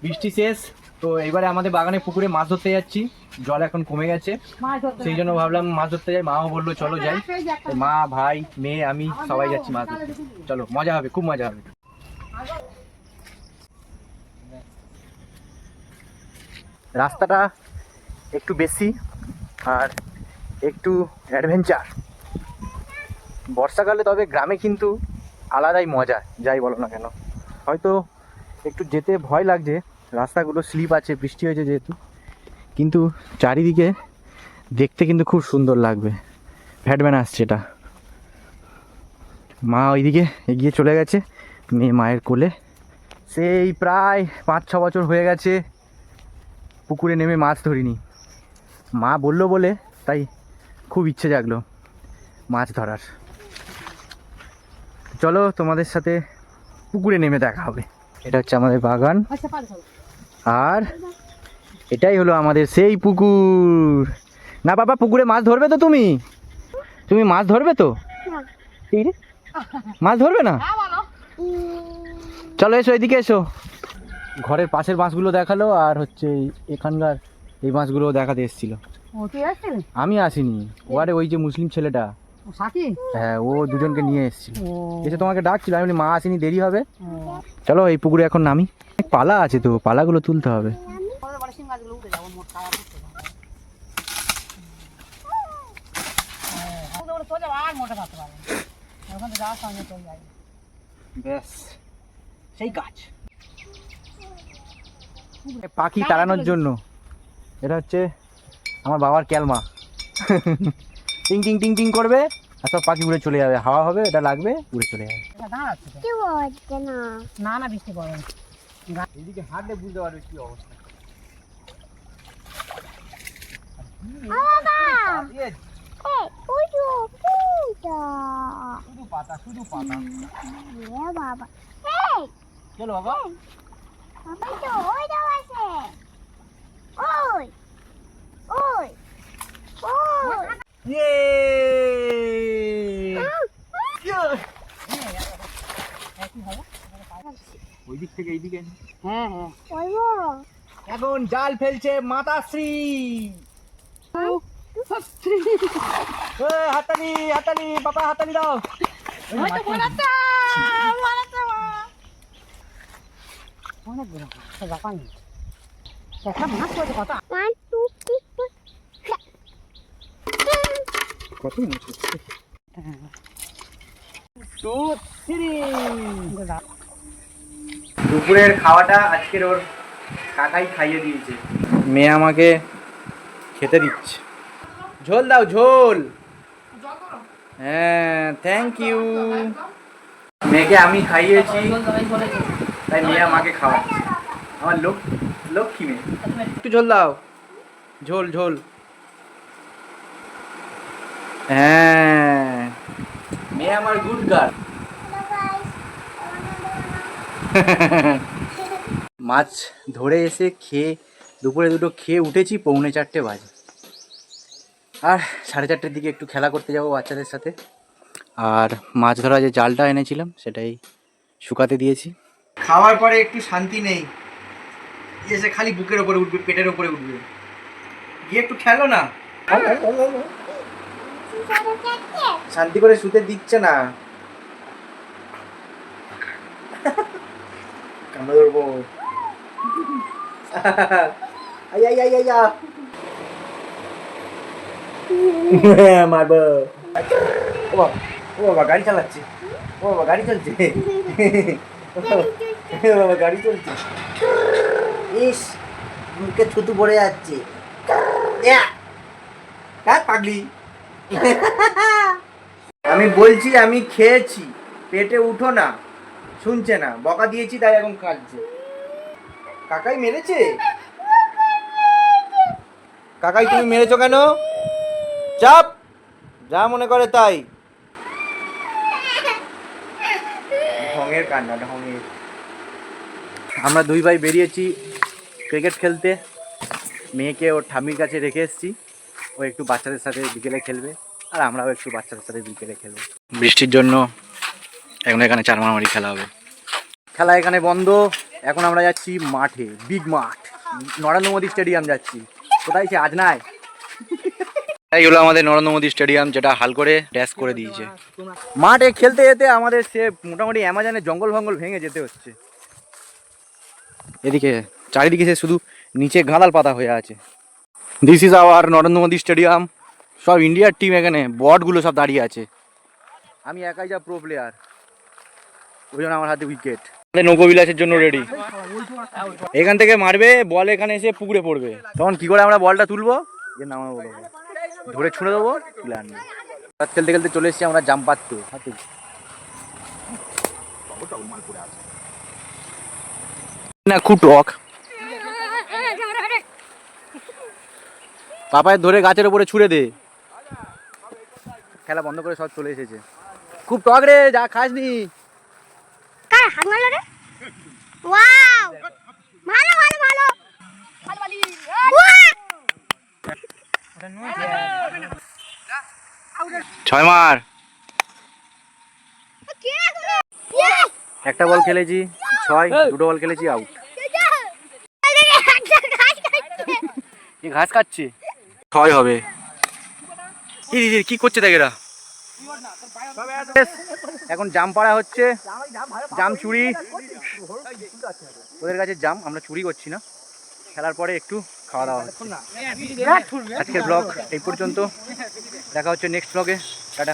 বৃষ্টি শেষ তো এবারে আমাদের বাগানে পুকুরে মাছ ধরতে যাচ্ছি। জল এখন কমে গেছে, সেই জন্য ভাবলাম মাছ ধরতে যাই। মাও বললো চলো যাই। মা, ভাই, মেয়ে, আমি সবাই যাচ্ছি মাছ ধরতে। চলো, মজা হবে, খুব মজা হবে। রাস্তাটা একটু বেশি আর একটু অ্যাডভেঞ্চার। বর্ষাকালে তবে গ্রামে কিন্তু আলাদাই মজা, যাই বলো না কেন। হয়তো একটু যেতে ভয় লাগছে, রাস্তাগুলো স্লিপ আছে, বৃষ্টি হয়েছে যেহেতু, কিন্তু চারিদিকে দেখতে কিন্তু খুব সুন্দর লাগবে। ভ্যাটম্যান আসছে, এটা মা ওইদিকে এগিয়ে চলে গেছে, মেয়ে মায়ের কোলে। সেই প্রায় 5-6 বছর হয়ে গেছে পুকুরে নেমে মাছ ধরিনি। মা বললো বলে তাই খুব ইচ্ছে জাগলো মাছ ধরার। চলো তোমাদের সাথে পুকুরে নেমে দেখা হবে। এটা হচ্ছে আমাদের বাগান, আর এটাই হলো আমাদের সেই পুকুর। না বাবা, পুকুরে মাছ ধরবে তো? তুমি তুমি মাছ ধরবে তো? এই রে, মাছ ধরবে না? চলো এসো, এদিকে এসো। ঘরের পাশের মাছগুলো দেখালো, আর হচ্ছে এখানকার এই মাছগুলো দেখাতে এসেছিল। আমি আসিনি, ওয়ারে ওই যে মুসলিম ছেলেটা, হ্যাঁ, ও দুজনকে নিয়ে এসেছিল। এসে তোমাকে ডাকছিল, আমি বলি মা আসিনি, দেরি হবে। চলো এই পুকুরে এখন নামি। পালা আছে তো, পালাগুলো তুলতে হবে। ব্যাস, সেই গাছ পাখি তাড়ানোর জন্য। এটা হচ্ছে আমার বাবার ক্যালমা। টিং টিং টিং টিং করবে আর সব পাখি উড়ে চলে যাবে। হাওয়া হবে, এটা লাগবে, উড়ে চলে যাবে। না না, বৃষ্টি পড়ে এদিকে হাঁটলে বুঝতে পারবে কি অবস্থা। শুধু পাতা, শুধু পাতা। চলো বাবা। ওই দিক থেকে এইদিকে। হ্যাঁ হ্যাঁ, এখন জাল ফেলছে মাতাশ্রী। হাতালি হাতালি, বাবা হাতালি দাও। কত দুপুরের খাওয়াটা আজকের ওর কাকাই খাইয়ে দিয়েছে। মেয়ে আমাকে খেতে দিচ্ছে। ঝোল দাও, ঝোল। হ্যাঁ, থ্যাংক ইউ। মেয়েকে আমি খাইয়েছি, তাই মেয়ে আমাকে খাওয়াচ্ছে। আমার লক্ষ্মী মেয়ে। একটু ঝোল দাও, ঝোল ঝোল। হ্যাঁ, মেয়ে আমার গুড গার্ল। মাছ ধরে এসে খেয়ে দুপুরে দুটো খেয়ে উঠেছি, 3:45 বাজে। আর 4:30টার দিকে একটু খেলা করতে যাবো বাচ্চাদের সাথে। আর মাছ ধরা যে জালটা এনেছিলাম সেটাই শুকাতে দিয়েছি। খাওয়ার পরে একটু শান্তি নেই, এসে খালি বুকের ওপরে উঠবে, পেটের ওপরে উঠবে। গিয়ে একটু খেলো না, শান্তি করে শুতে দিচ্ছে না। কামড়ে ধরবো। মারবো। ও বাবা গাড়ি চালাচ্ছে, ও বাবা গাড়ি চলছে, বাবা গাড়ি চলছে। ইস, মুখে থুতু পড়ে যাচ্ছে। পাগলি। আমি বলছি আমি খেয়েছি, পেটে উঠো না, শুনছে না। বকা দিয়েছি তাই এখন কাঁদছে। কাকাই মেরেছে? কাকাই তুমি মেরেছো কেন? চাপ, যা মনে করে তাই। ঢঙের কান্না, ঢঙের। আমরা দুই ভাই বেরিয়েছি ক্রিকেট খেলতে। মেয়েকে ওর ঠাম্মির কাছে রেখে এসেছি, ও একটু বাচ্চাদের সাথে বিকেলে খেলবে। আর আমরাও একটু বাচ্চাদের সাথে বিকেলে খেলবো। বৃষ্টির জন্য এখন এখানে চার মারামারি খেলা হবে। খেলা এখানে বন্ধ। এখন আমরা যাচ্ছি মাঠে, বিগ মাঠ, নরেন্দ্র মোদী স্টেডিয়াম যাচ্ছি। কোথায় সে আজ নাই। এই হলো আমাদের নরেন্দ্র মোদী স্টেডিয়াম, যেটা হাল করে ড্যাশ করে দিয়েছে। মাঠে খেলতে যেতে আমাদের সে মোটামুটি অ্যামাজনের জঙ্গল ফঙ্গল ভেঙে যেতে হচ্ছে। এদিকে চারিদিকে সে শুধু নিচে গাঁদাল পাতা হয়ে আছে। This is our Narendra Modi stadium. সব ইন্ডিয়ার টিম এখানে, বটগুলো সব দাঁড়িয়ে আছে। আমি একাই যা প্রো প্লেয়ার, ওই জন্য আমার হাতে উইকেট। আমাদের নৌকো বিলাসের জন্য রেডি। এখান থেকে মারবে, বল এখানে এসে পুকুরে পড়বে। তখন কি করে আমরা বলটা তুলবো, যে নামাবো, ধরে ছুঁড়ে দেবো, তুলে আনবো। খেলতে খেলতে চলে এসেছি আমরা জাম পাততে। না খুব টক। পাপায় ধরে গাছের উপরে ছুঁড়ে দে। খেলা বন্ধ করে সব চলে এসেছে। খুব টক রে, যা খাসনি। কার হাত মারলো রে? ওয়াও! ভালো ভালো ভালো। ছয় মার। একটা বল খেলেছি 6, দুটো বল খেলেছি আউট। কি ঘাস খাচ্ছে? 6 হবে। কি করছে দেখ এরা। এখন জাম পাড়া হচ্ছে, জাম চুরি। ওদের কাছে জাম, আমরা চুরি করছি না। খেলার পরে একটু খাওয়া দাওয়া হচ্ছে। আজকের ব্লগ এই পর্যন্ত, দেখা হচ্ছে নেক্সট ব্লগে। টাটা।